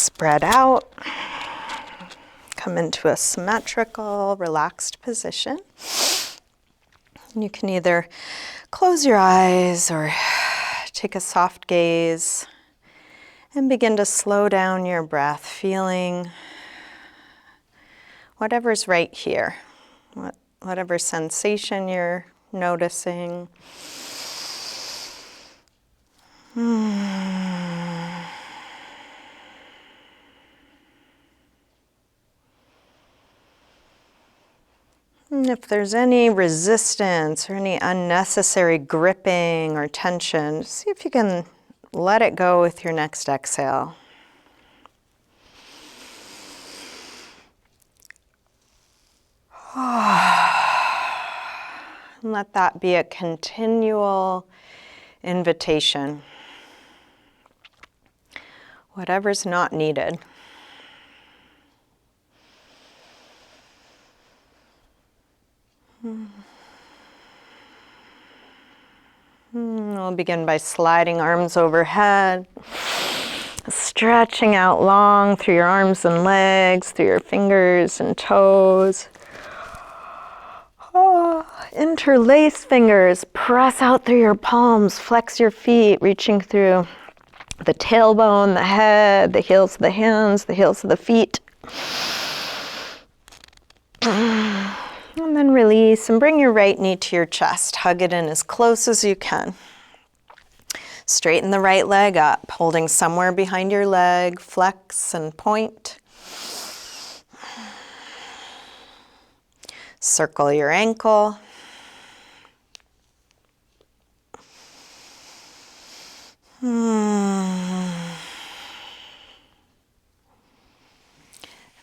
spread out. Come into a symmetrical, relaxed position. You can either close your eyes or take a soft gaze and begin to slow down your breath, feeling whatever's right here, whatever sensation you're noticing. And if there's any resistance or any unnecessary gripping or tension, see if you can let it go with your next exhale. And let that be a continual invitation. Whatever's not needed. We'll begin by sliding arms overhead, stretching out long through your arms and legs, through your fingers and toes. Interlace fingers, press out through your palms, flex your feet, reaching through the tailbone, the head, the heels of the hands, the heels of the feet. And then release and bring your right knee to your chest. Hug it in as close as you can. Straighten the right leg up, holding somewhere behind your leg. Flex and point. Circle your ankle.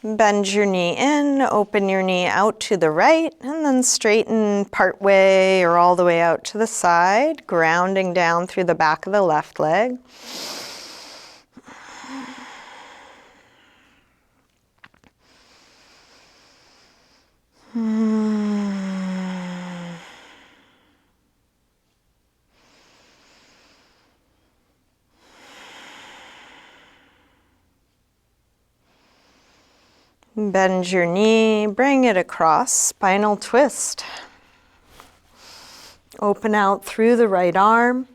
Bend your knee in, open your knee out to the right, and then straighten part way or all the way out to the side, grounding down through the back of the left leg. Bend your knee, bring it across, spinal twist. Open out through the right arm.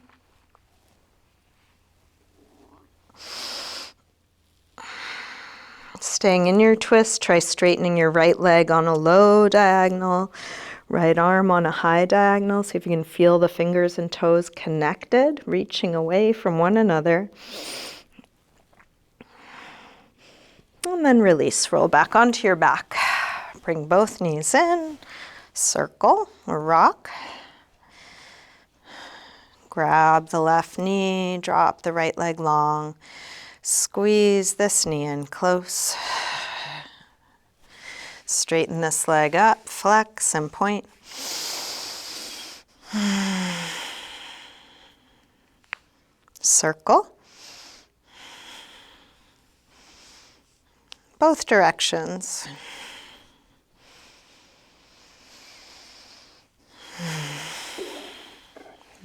Staying in your twist, try straightening your right leg on a low diagonal, right arm on a high diagonal. See if you can feel the fingers and toes connected, reaching away from one another. And then release, roll back onto your back. Bring both knees in, circle or rock. Grab the left knee, drop the right leg long. Squeeze this knee in close. Straighten this leg up, flex and point. Circle. Both directions.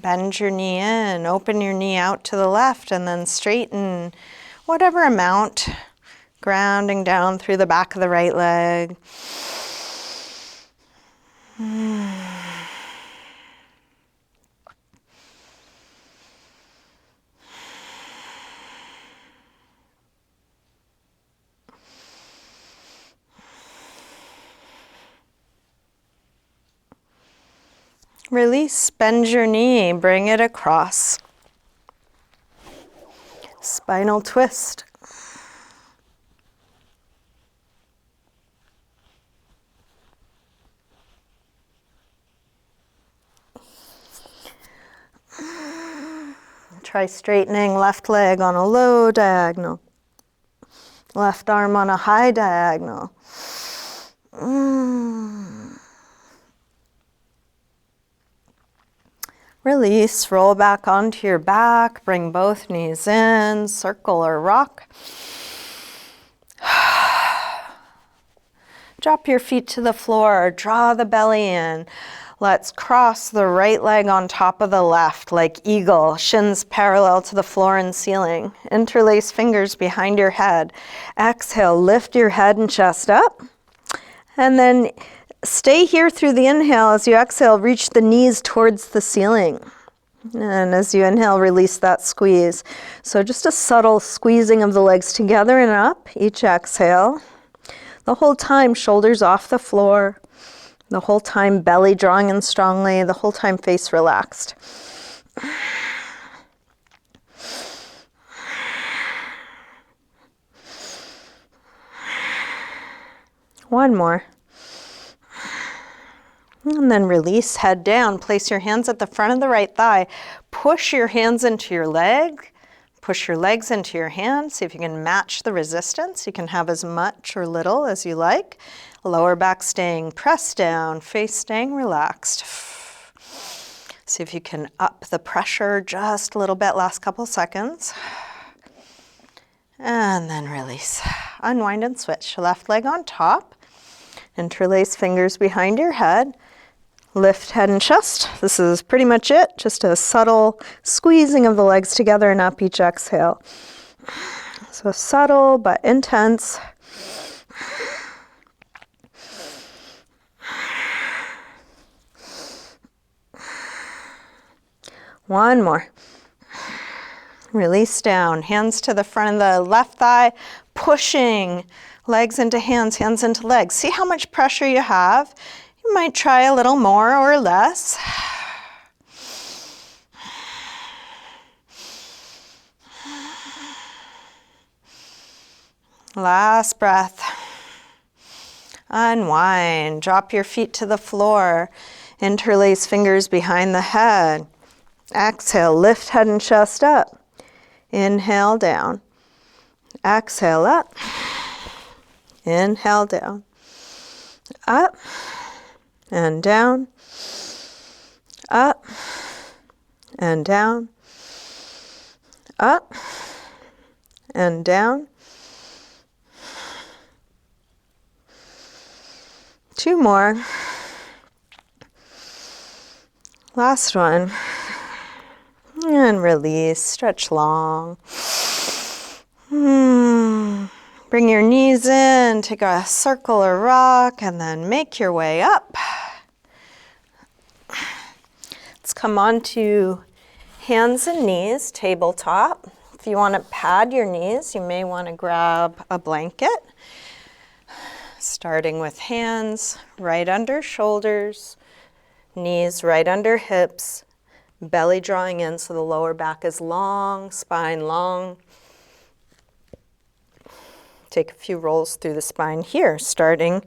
Bend your knee in, open your knee out to the left, and then straighten whatever amount, grounding down through the back of the right leg. Release, bend your knee, bring it across. Spinal twist. Try straightening left leg on a low diagonal. Left arm on a high diagonal. Release, roll back onto your back, bring both knees in, circle or rock. Drop your feet to the floor, draw the belly in. Let's cross the right leg on top of the left like eagle, shins parallel to the floor and ceiling. Interlace fingers behind your head. Exhale, lift your head and chest up. And then stay here through the inhale. As you exhale, reach the knees towards the ceiling. And as you inhale, release that squeeze. So just a subtle squeezing of the legs together and up, each exhale. The whole time, shoulders off the floor. The whole time, belly drawing in strongly. The whole time, face relaxed. One more. And then release, head down. Place your hands at the front of the right thigh. Push your hands into your leg. Push your legs into your hands. See if you can match the resistance. You can have as much or little as you like. Lower back staying pressed down, face staying relaxed. See if you can up the pressure just a little bit, last couple seconds. And then release. Unwind and switch. Left leg on top. Interlace fingers behind your head. Lift head and chest. This is pretty much it. Just a subtle squeezing of the legs together and up each exhale. So subtle but intense. One more. Release down. Hands to the front of the left thigh. Pushing legs into hands, hands into legs. See how much pressure you have. You might try a little more or less. Last breath. Unwind. Drop your feet to the floor. Interlace fingers behind the head. Exhale, lift head and chest up. Inhale down. Exhale up. Inhale down. Up and down. Up and down. Up and down. Two more. Last one. And release, stretch long. Bring your knees in, take a circle or rock, and then make your way up. Let's come on to hands and knees, tabletop. If you want to pad your knees, you may want to grab a blanket. Starting with hands right under shoulders, knees right under hips, belly drawing in so the lower back is long, spine long. Take a few rolls through the spine here, starting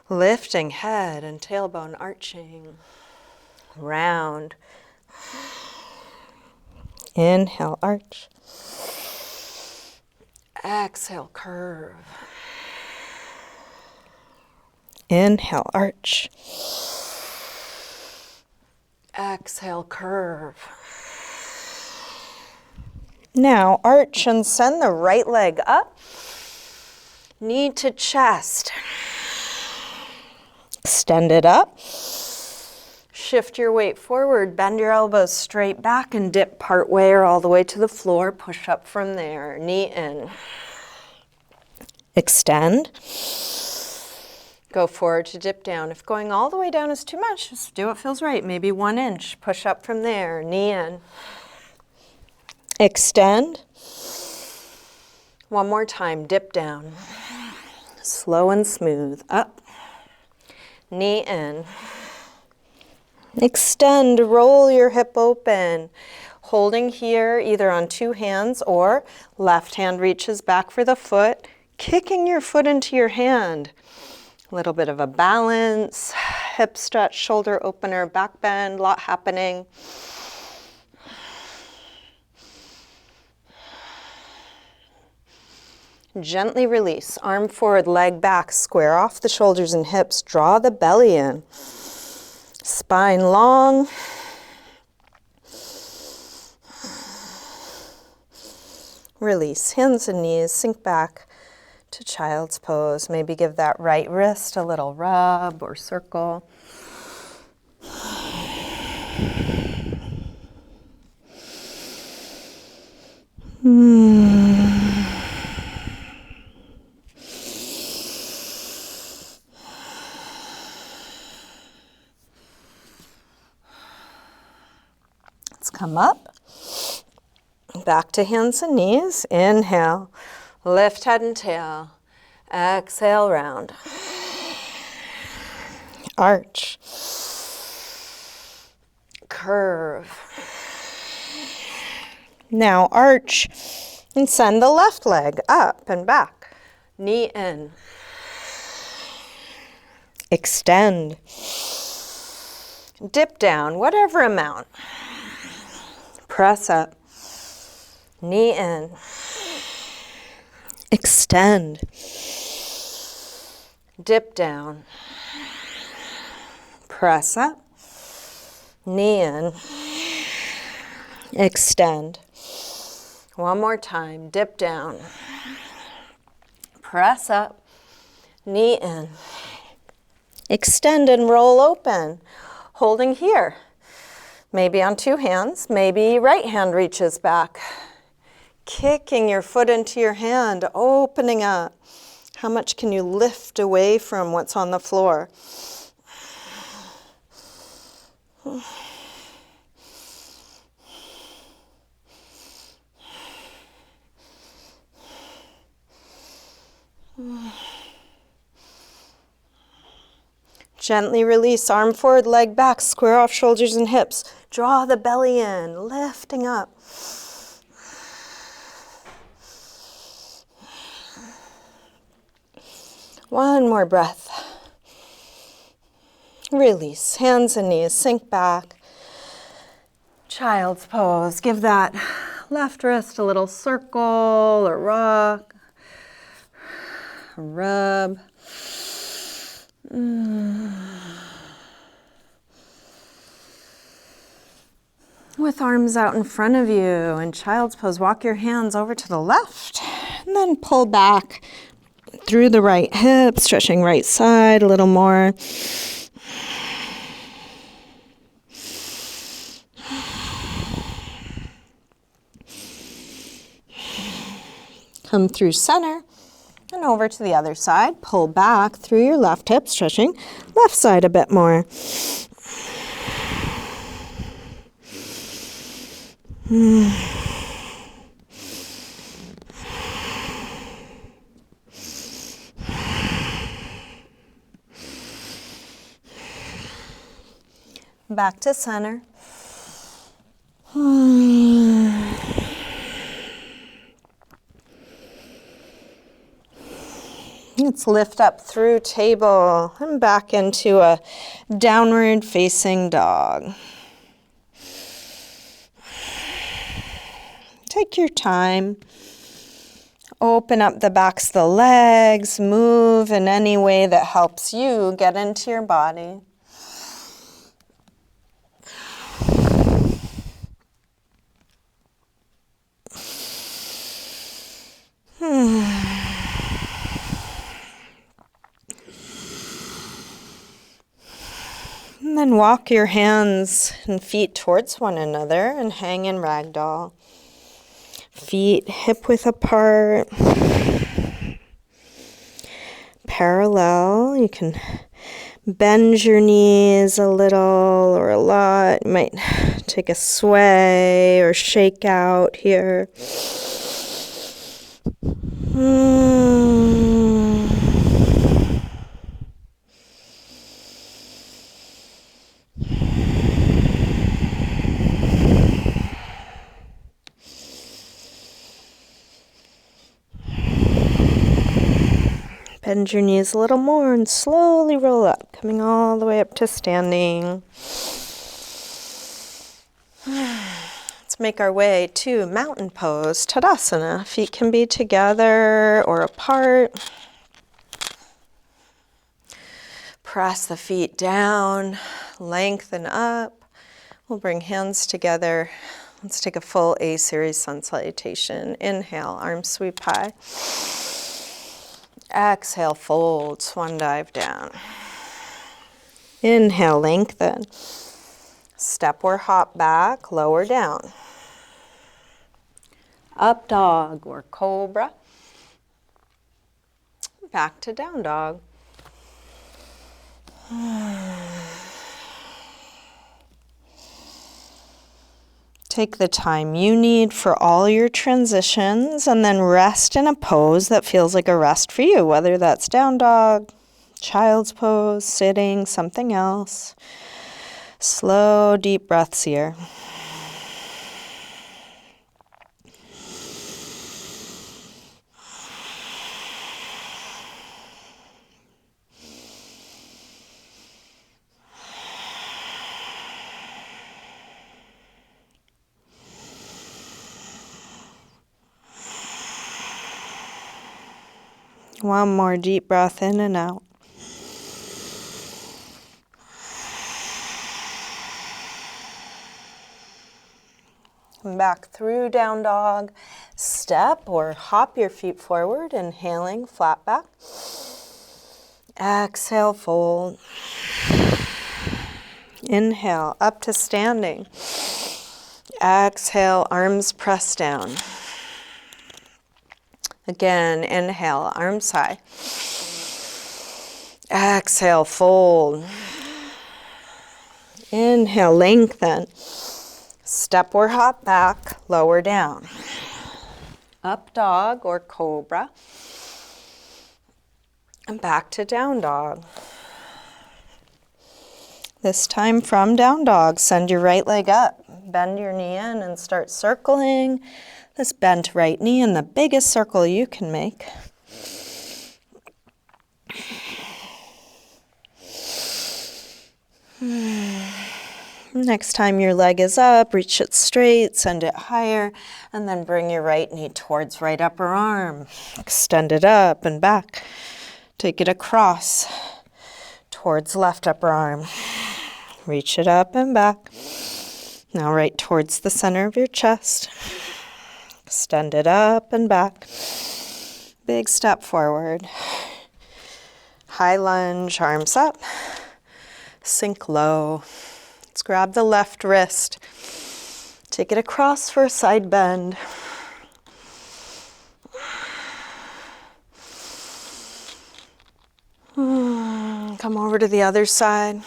lifting head and tailbone arching. Round. Inhale, arch. Exhale, curve. Inhale, arch. Exhale, curve. Now arch and send the right leg up. Knee to chest. Extend it up. Shift your weight forward. Bend your elbows straight back and dip part way or all the way to the floor. Push up from there. Knee in. Extend. Go forward to dip down. If going all the way down is too much, just do what feels right. Maybe 1 inch. Push up from there. Knee in. Extend. One more time. Dip down. Slow and smooth. Up. Knee in. Extend. Roll your hip open. Holding here either on 2 hands or left hand reaches back for the foot. Kicking your foot into your hand. A little bit of a balance, hip stretch, shoulder opener, back bend, a lot happening. Gently release, arm forward, leg back, square off the shoulders and hips, draw the belly in. Spine long. Release, hands and knees, sink back to child's pose. Maybe give that right wrist a little rub or circle. Let's come up. Back to hands and knees. Inhale. Lift head and tail. Exhale, round. Arch. Curve. Now arch and send the left leg up and back. Knee in. Extend. Dip down, whatever amount. Press up. Knee in. Extend. Dip down. Press up. Knee in. Extend. One more time. Dip down. Press up. Knee in. Extend and roll open. Holding here. Maybe on two hands. Maybe right hand reaches back. Kicking your foot into your hand. Opening up. How much can you lift away from what's on the floor? Gently release, arm forward, leg back, square off shoulders and hips. Draw the belly in, lifting up. One more breath. Release, hands and knees, sink back. Child's pose. Give that left wrist a little circle or rock, rub. With arms out in front of you in child's pose, walk your hands over to the left and then pull back through the right hip, stretching right side a little more. Come through center and over to the other side. Pull back through your left hip, stretching left side a bit more. Back to center. Let's lift up through table and back into a downward facing dog. Take your time. Open up the backs of the legs. Move in any way that helps you get into your body. And then walk your hands and feet towards one another and hang in ragdoll. Feet hip width apart. Parallel. You can bend your knees a little or a lot. You might take a sway or shake out here. Bend your knees a little more and slowly roll up, coming all the way up to standing. Let's make our way to mountain pose, Tadasana. Feet can be together or apart. Press the feet down, lengthen up. We'll bring hands together. Let's take a full A series sun salutation. Inhale, arms sweep high. Exhale, fold, swan dive down. Inhale, lengthen. Step or hop back, lower down. Up dog or cobra. Back to down dog. Take the time you need for all your transitions and then rest in a pose that feels like a rest for you, whether that's down dog, child's pose, sitting, something else. Slow, deep breaths here. One more deep breath in and out. Come back through down dog. Step or hop your feet forward, inhaling, flat back. Exhale, fold. Inhale, up to standing. Exhale, arms press down. Again, inhale, arms high. Exhale, fold. Inhale, lengthen. Step or hop back, lower down. Up dog or cobra. And back to down dog. This time from down dog, send your right leg up. Bend your knee in and start circling this bent right knee in the biggest circle you can make. Next time your leg is up, reach it straight, send it higher, and then bring your right knee towards right upper arm. Extend it up and back. Take it across towards left upper arm. Reach it up and back. Now right towards the center of your chest. Extend it up and back. Big step forward. High lunge, arms up. Sink low. Let's grab the left wrist. Take it across for a side bend. Come over to the other side.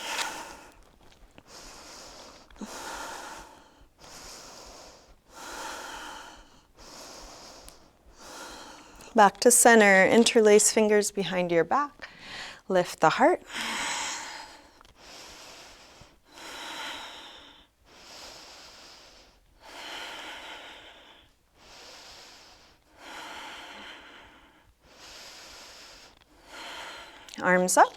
Back to center, interlace fingers behind your back. Lift the heart. Arms up.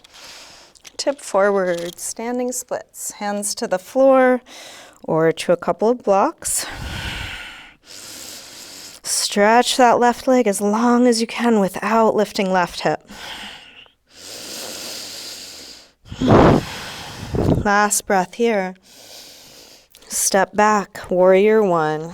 Tip forward, standing splits. Hands to the floor or to a couple of blocks. Stretch that left leg as long as you can without lifting left hip. Last breath here. Step back, warrior one.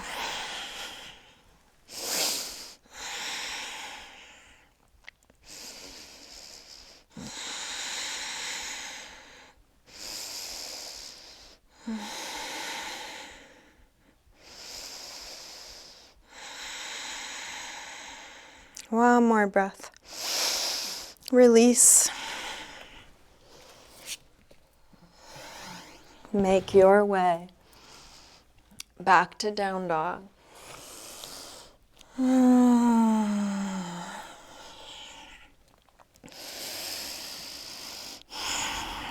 One more breath. Release. Make your way back to down dog.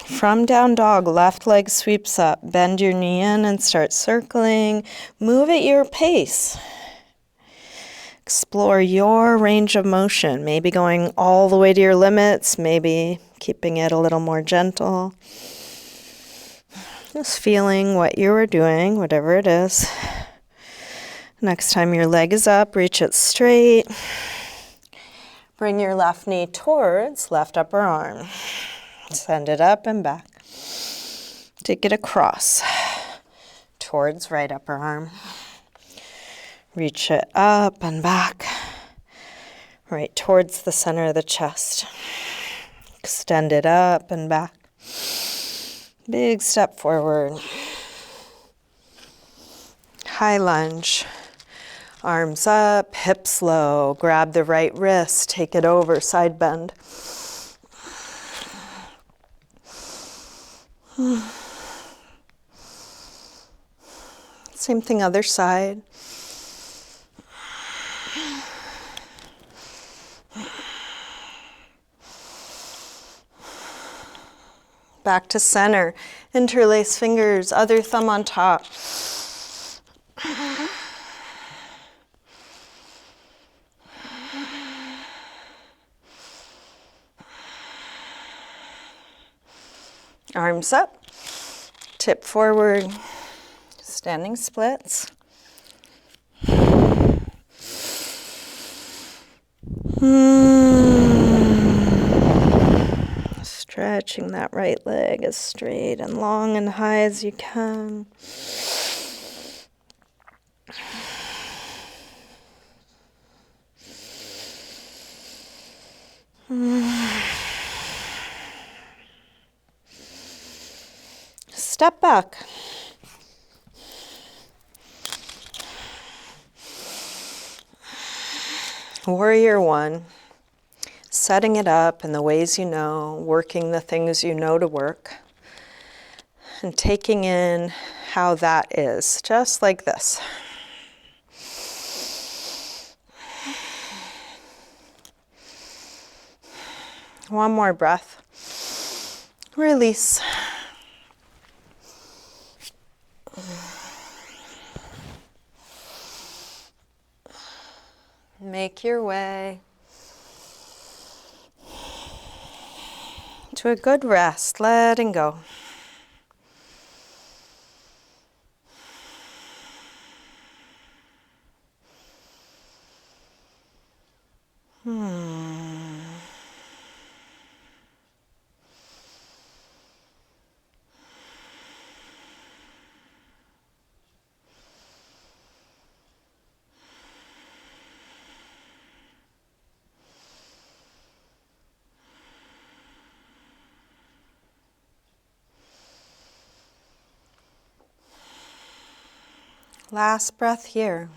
From down dog, left leg sweeps up. Bend your knee in and start circling. Move at your pace. Explore your range of motion, maybe going all the way to your limits, maybe keeping it a little more gentle. Just feeling what you are doing, whatever it is. Next time your leg is up, reach it straight. Bring your left knee towards left upper arm. Send it up and back. Take it across towards right upper arm. Reach it up and back, right towards the center of the chest. Extend it up and back. Big step forward. High lunge. Arms up, hips low. Grab the right wrist, take it over, side bend. Same thing, other side. Back to center. Interlace fingers, other thumb on top. Arms up, tip forward, standing splits. Stretching that right leg as straight and long and high as you can. Step back. Warrior one. Setting it up in the ways you know, working the things you know to work, and taking in how that is, just like this. One more breath. Release. Make your way to a good rest, letting go. Last breath here.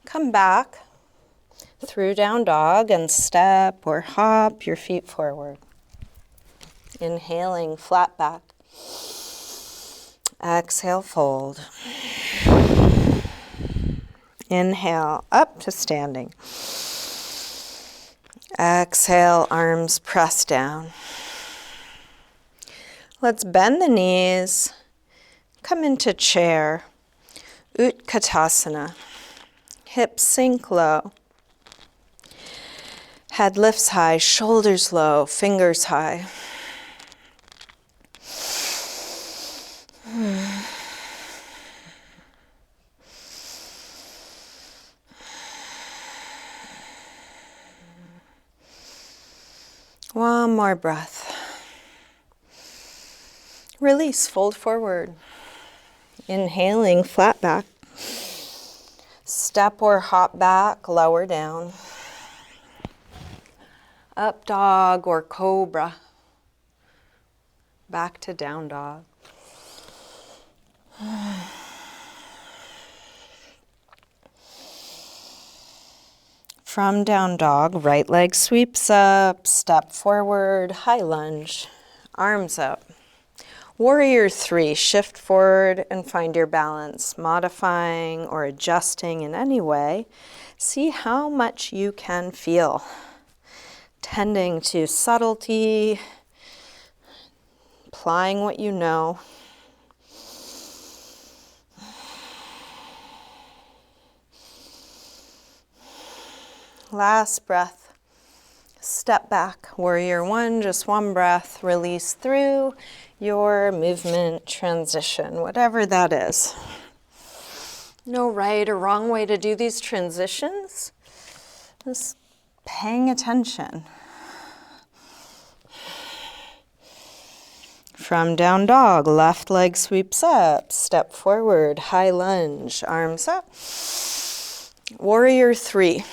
Come back through down dog and step or hop your feet forward. Inhaling, flat back. Exhale, fold. Inhale, up to standing. Exhale, arms press down. Let's bend the knees. Come into chair, Utkatasana. Hips sink low. Head lifts high, shoulders low, fingers high. One more breath. Release, fold forward. Inhaling, flat back. Step or hop back, lower down. Up dog or cobra. Back to down dog. From down dog, right leg sweeps up, step forward, high lunge, arms up. Warrior three, shift forward and find your balance, modifying or adjusting in any way. See how much you can feel. Tending to subtlety, applying what you know. Last breath. Step back, warrior one, just one breath, release through your movement transition, whatever that is. No right or wrong way to do these transitions, just paying attention. From down dog, left leg sweeps up, step forward, high lunge, arms up. Warrior three.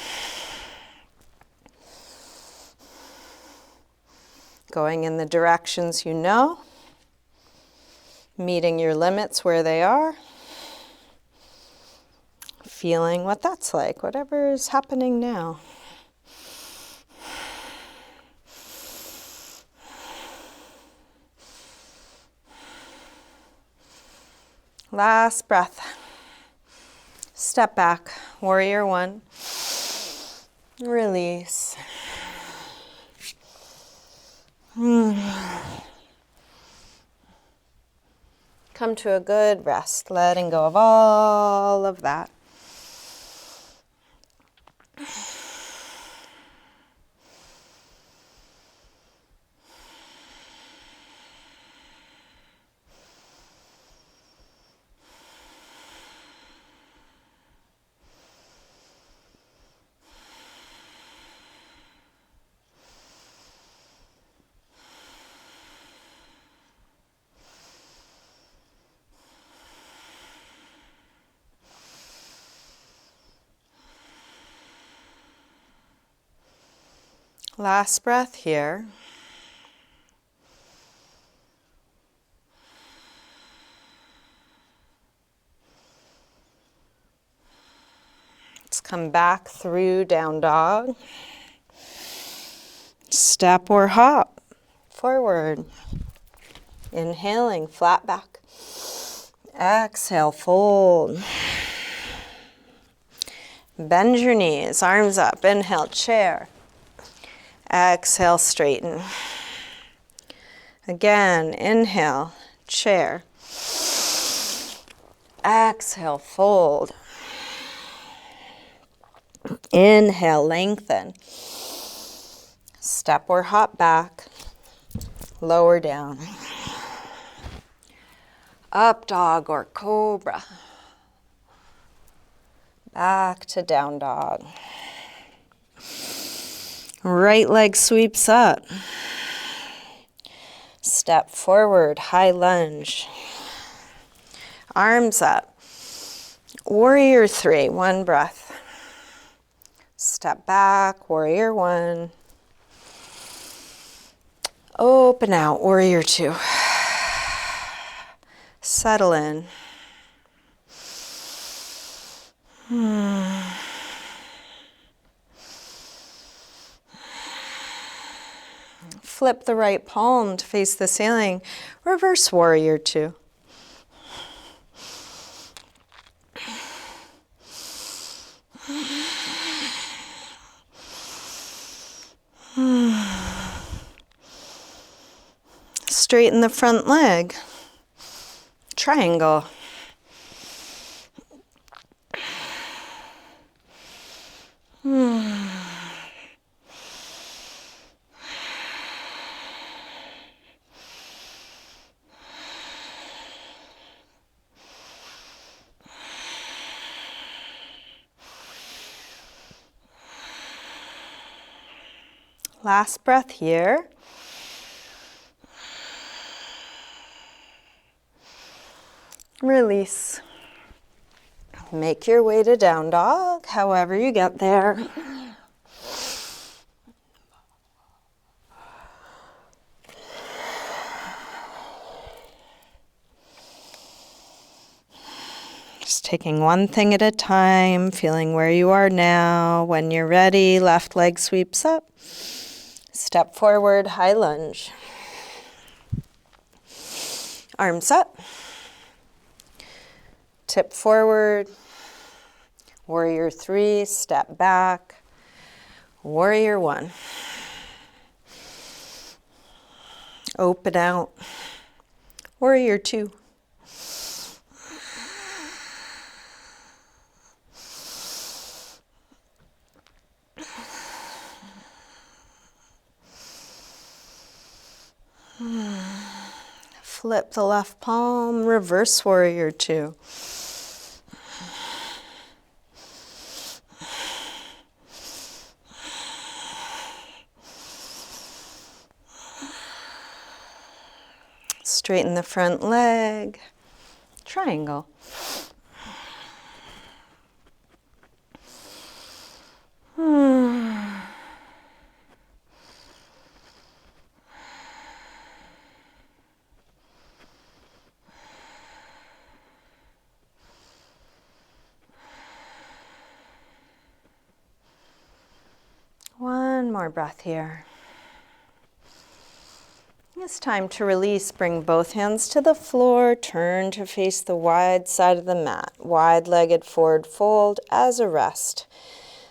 Going in the directions you know, meeting your limits where they are, feeling what that's like, whatever is happening now. Last breath. Step back, warrior one. Release. Come to a good rest, letting go of all of that. Last breath here. Let's come back through down dog. Step or hop forward. Inhaling, flat back. Exhale, fold. Bend your knees, arms up. Inhale, chair. Exhale, straighten. Again, inhale, chair. Exhale, fold. Inhale, lengthen. Step or hop back. Lower down. Up dog or cobra. Back to down dog. Right leg sweeps up. Step forward, high lunge. Arms up. Warrior three, one breath. Step back, warrior one. Open out, warrior two. Settle in. Flip the right palm to face the ceiling. Reverse warrior two. Straighten the front leg. Triangle. Last breath here. Release. Make your way to down dog, however you get there. Just taking one thing at a time, feeling where you are now. When you're ready, left leg sweeps up. Step forward, high lunge. Arms up. Tip forward. Warrior three, step back. Warrior one. Open out. Warrior two. Flip the left palm, reverse warrior two. Straighten the front leg, triangle. more breath here. It's time to release. Bring both hands to the floor. Turn to face the wide side of the mat. Wide-legged forward fold as a rest.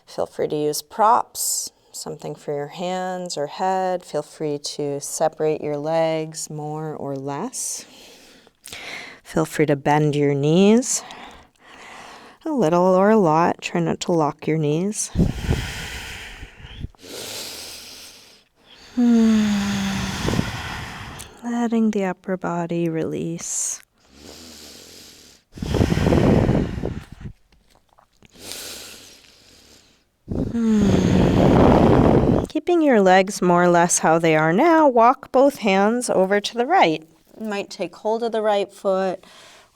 Feel free to use props, something for your hands or head. Feel free to separate your legs more or less. Feel free to bend your knees a little or a lot. Try not to lock your knees. Letting the upper body release. Keeping your legs more or less how they are now, walk both hands over to the right. You might take hold of the right foot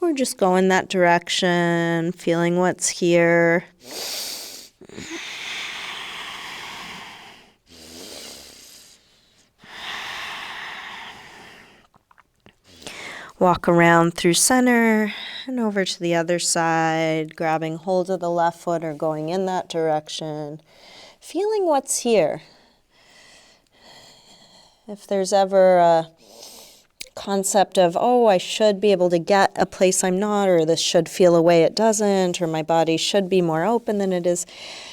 or just go in that direction, feeling what's here. Walk around through center and over to the other side, grabbing hold of the left foot or going in that direction. Feeling what's here. If there's ever a concept of, oh, I should be able to get a place I'm not, or this should feel a way it doesn't, or my body should be more open than it is,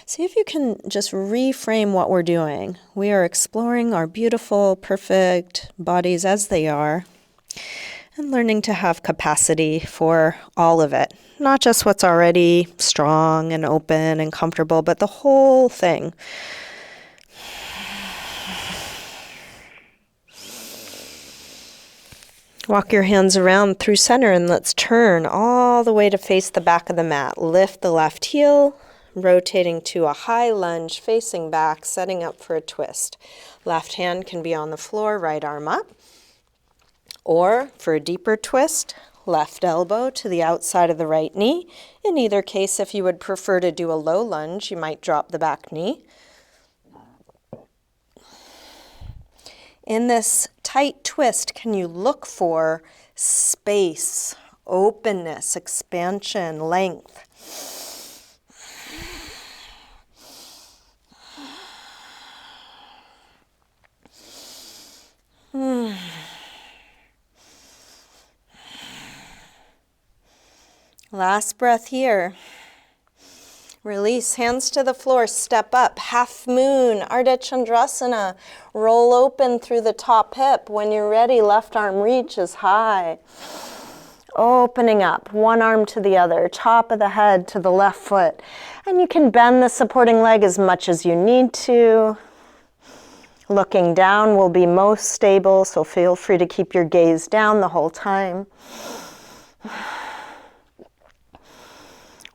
see if you can just reframe what we're doing. We are exploring our beautiful, perfect bodies as they are, and learning to have capacity for all of it. Not just what's already strong and open and comfortable, but the whole thing. Walk your hands around through center and let's turn all the way to face the back of the mat. Lift the left heel, rotating to a high lunge, facing back, setting up for a twist. Left hand can be on the floor, right arm up. Or, for a deeper twist, left elbow to the outside of the right knee. In either case, if you would prefer to do a low lunge, you might drop the back knee. In this tight twist, can you look for space, openness, expansion, length? Last breath here. Release, hands to the floor, step up, half moon, Ardha Chandrasana. Roll open through the top hip. When you're ready, left arm reaches high. Opening up, one arm to the other, top of the head to the left foot. And you can bend the supporting leg as much as you need to. Looking down will be most stable, so feel free to keep your gaze down the whole time.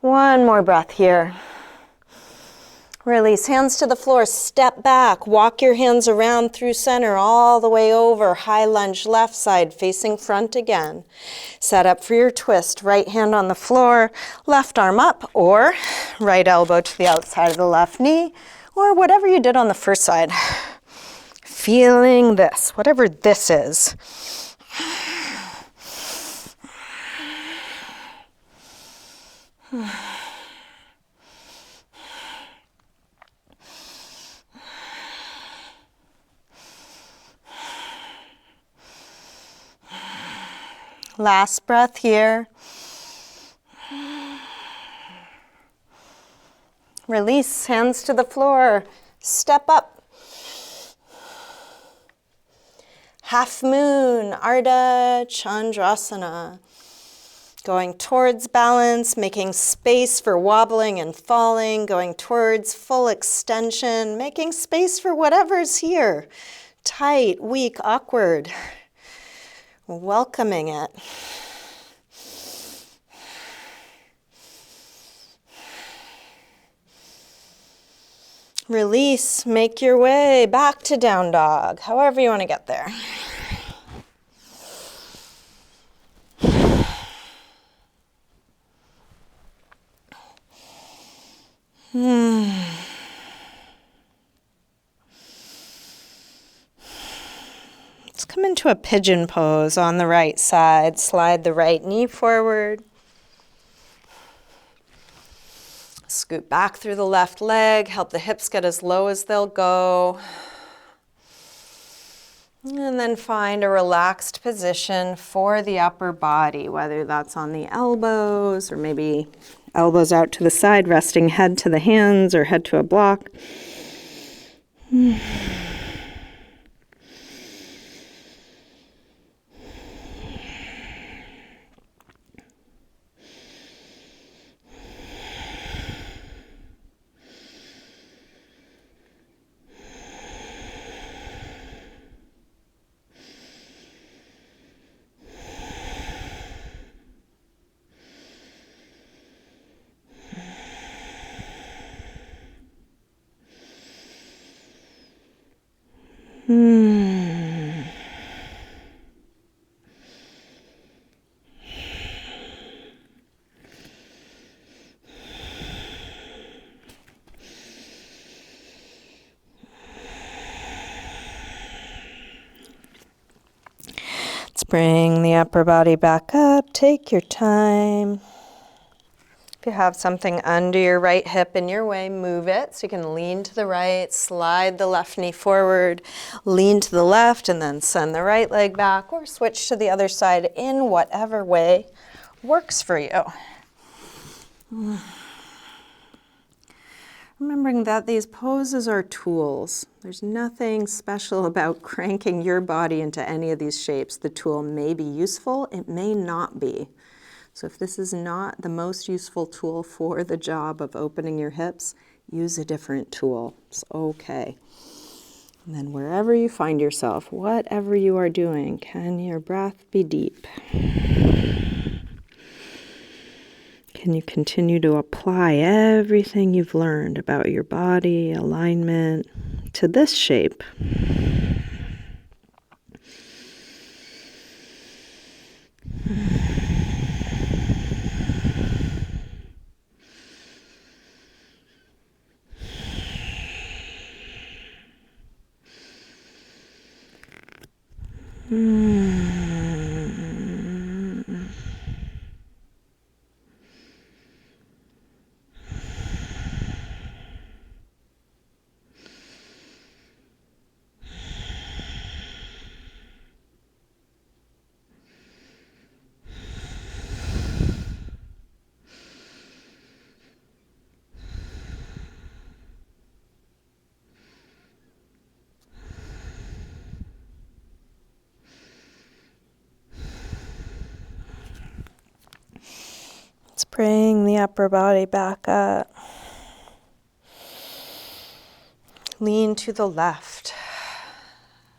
One more breath here. Release, hands to the floor, step back, walk your hands around through center, all the way over, high lunge left side, facing front again. Set up for your twist, right hand on the floor, left arm up, or right elbow to the outside of the left knee, or whatever you did on the first side. Feeling this, whatever this is. Last breath here. Release, hands to the floor. Step up. Half moon, Ardha Chandrasana. Going towards balance, making space for wobbling and falling, going towards full extension, making space for whatever's here. Tight, weak, awkward. Welcoming it. Release, make your way back to down dog, however you want to get there. Let's come into a pigeon pose on the right side. Slide the right knee forward. Scoot back through the left leg, help the hips get as low as they'll go. And then find a relaxed position for the upper body, whether that's on the elbows or maybe elbows out to the side, resting head to the hands or head to a block. Let's bring the upper body back up. Take your time. If you have something under your right hip in your way, move it. So you can lean to the right, slide the left knee forward, lean to the left, and then send the right leg back, or switch to the other side in whatever way works for you. Remembering that these poses are tools. There's nothing special about cranking your body into any of these shapes. The tool may be useful, it may not be. So if this is not the most useful tool for the job of opening your hips, use a different tool. It's okay. And then wherever you find yourself, whatever you are doing, can your breath be deep? Can you continue to apply everything you've learned about your body, alignment, to this shape? Let's bring the upper body back up. Lean to the left.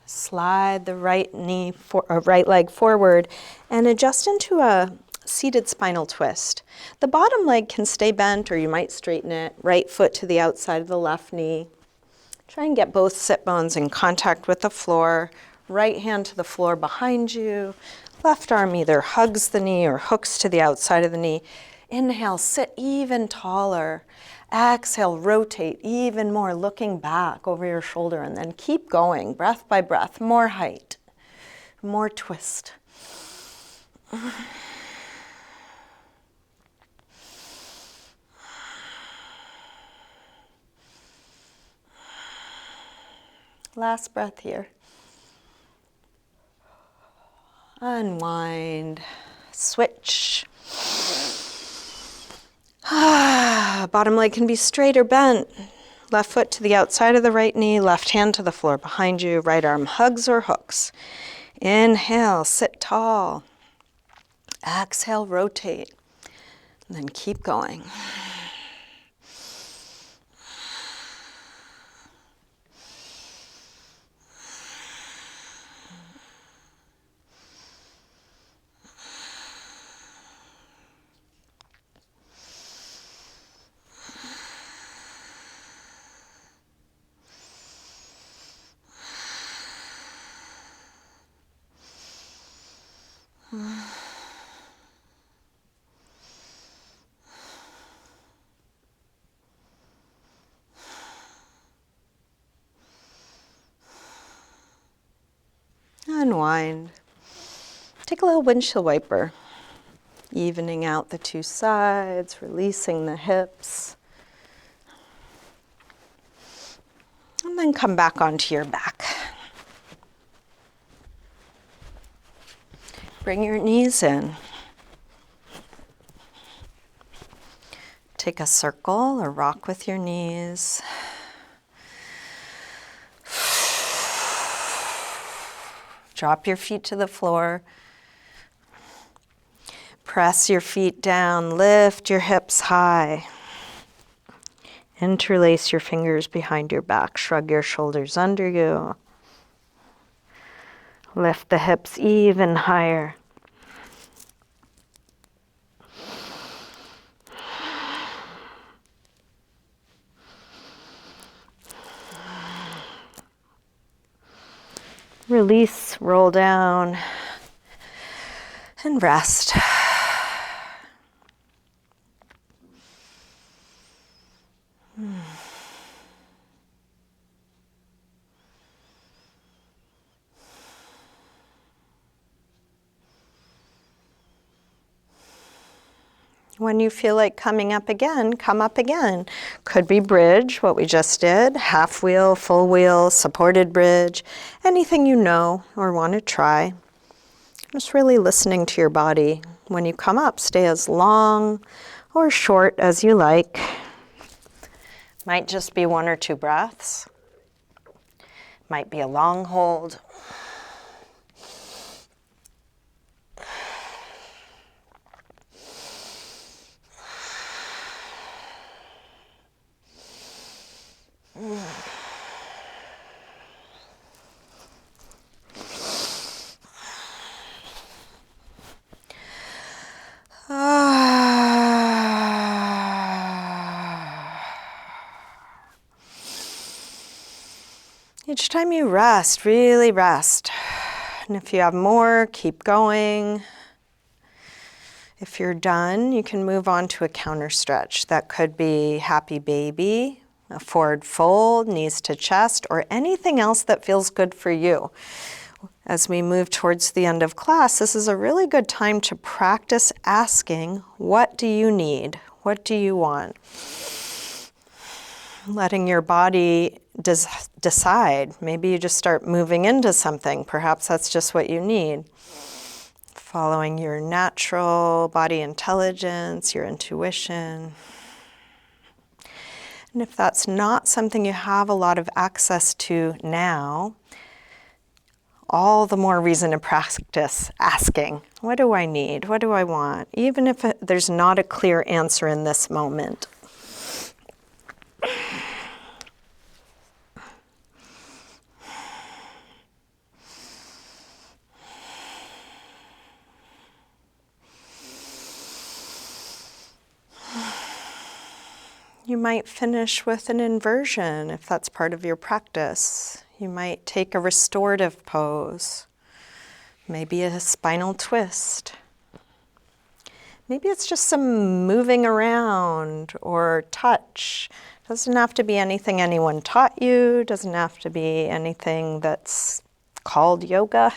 Slide the right leg forward and adjust into a seated spinal twist. The bottom leg can stay bent, or you might straighten it. Right foot to the outside of the left knee. Try and get both sit bones in contact with the floor. Right hand to the floor behind you. Left arm either hugs the knee or hooks to the outside of the knee. Inhale, sit even taller. Exhale, rotate even more, looking back over your shoulder, and then keep going, breath by breath, more height, more twist. Last breath here. Unwind, switch. Bottom leg can be straight or bent. Left foot to the outside of the right knee, left hand to the floor behind you, right arm hugs or hooks. Inhale, sit tall. Exhale, rotate. And then keep going. Unwind. Take a little windshield wiper, evening out the two sides, releasing the hips. then come back onto your back. Bring your knees in. Take a circle or rock with your knees. Drop your feet to the floor. Press your feet down, lift your hips high. Interlace your fingers behind your back, shrug your shoulders under you. Lift the hips even higher. Release, roll down, and rest. When you feel like coming up again, come up again. Could be bridge, what we just did, half wheel, full wheel, supported bridge, anything you know or want to try. Just really listening to your body. When you come up, stay as long or short as you like. Might just be 1 or 2 breaths. Might be a long hold. Each time you rest, really rest. And if you have more, keep going. If you're done, you can move on to a counter stretch. That could be happy baby, a forward fold, knees to chest, or anything else that feels good for you. As we move towards the end of class, this is a really good time to practice asking, what do you need? What do you want? Letting your body decide. Maybe you just start moving into something. Perhaps that's just what you need. Following your natural body intelligence, your intuition. And if that's not something you have a lot of access to now, all the more reason to practice asking, what do I need? What do I want? Even if there's not a clear answer in this moment. You might finish with an inversion if that's part of your practice. You might take a restorative pose, maybe a spinal twist. Maybe it's just some moving around or touch. Doesn't have to be anything anyone taught you, doesn't have to be anything that's called yoga.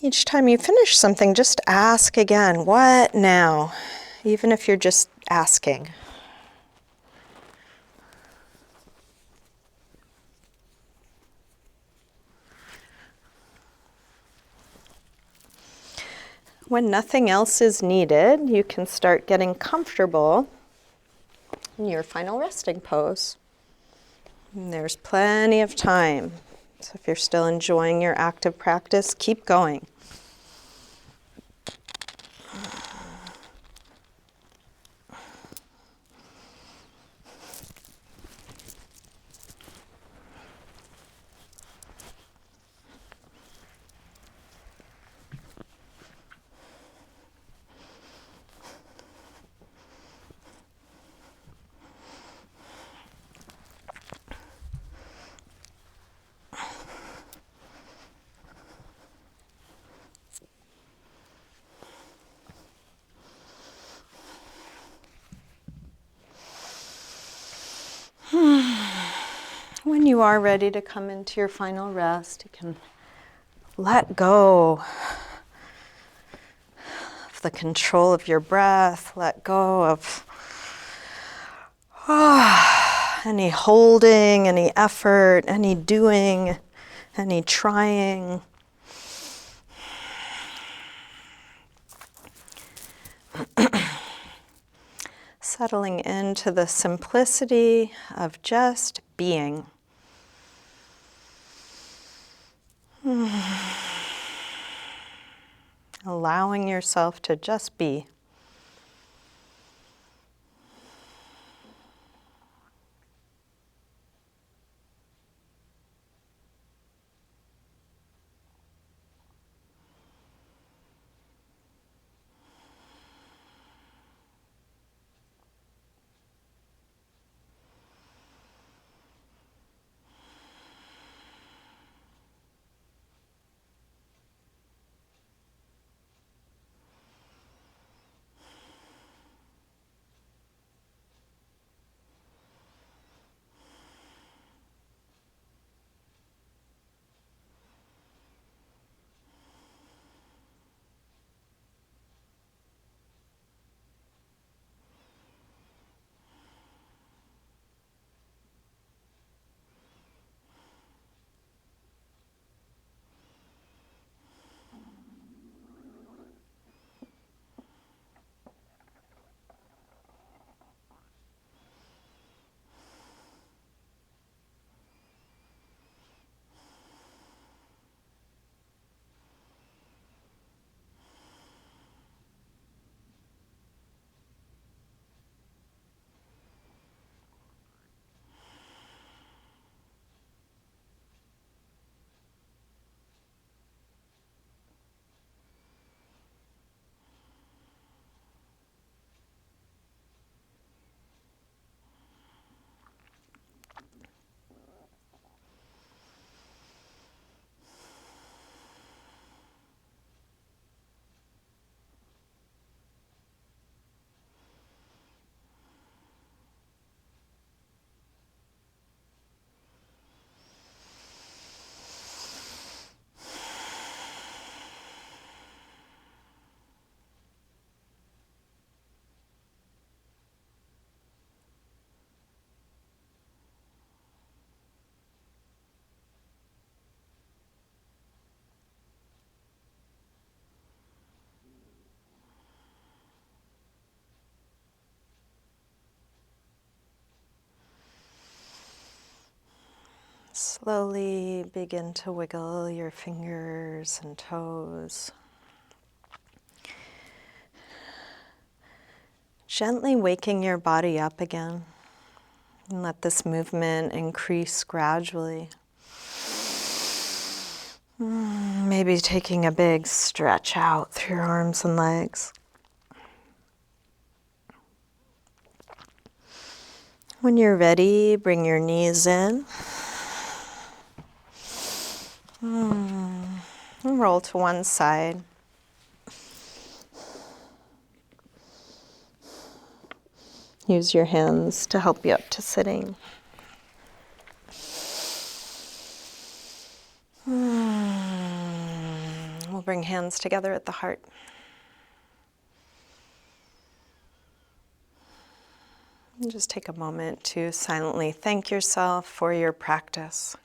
Each time you finish something, just ask again, what now? Even if you're just asking. When nothing else is needed, you can start getting comfortable in your final resting pose. And there's plenty of time. So if you're still enjoying your active practice, keep going. When you are ready to come into your final rest, you can let go of the control of your breath. Let go of any holding, any effort, any doing, any trying. Settling into the simplicity of just being. Allowing yourself to just be. Slowly begin to wiggle your fingers and toes. Gently waking your body up again. And let this movement increase gradually. Maybe taking a big stretch out through your arms and legs. When you're ready, bring your knees in. And roll to one side. Use your hands to help you up to sitting. We'll bring hands together at the heart. And just take a moment to silently thank yourself for your practice.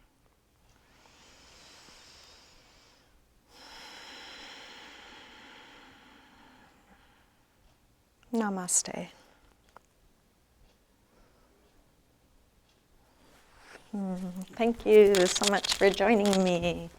Namaste. Thank you so much for joining me.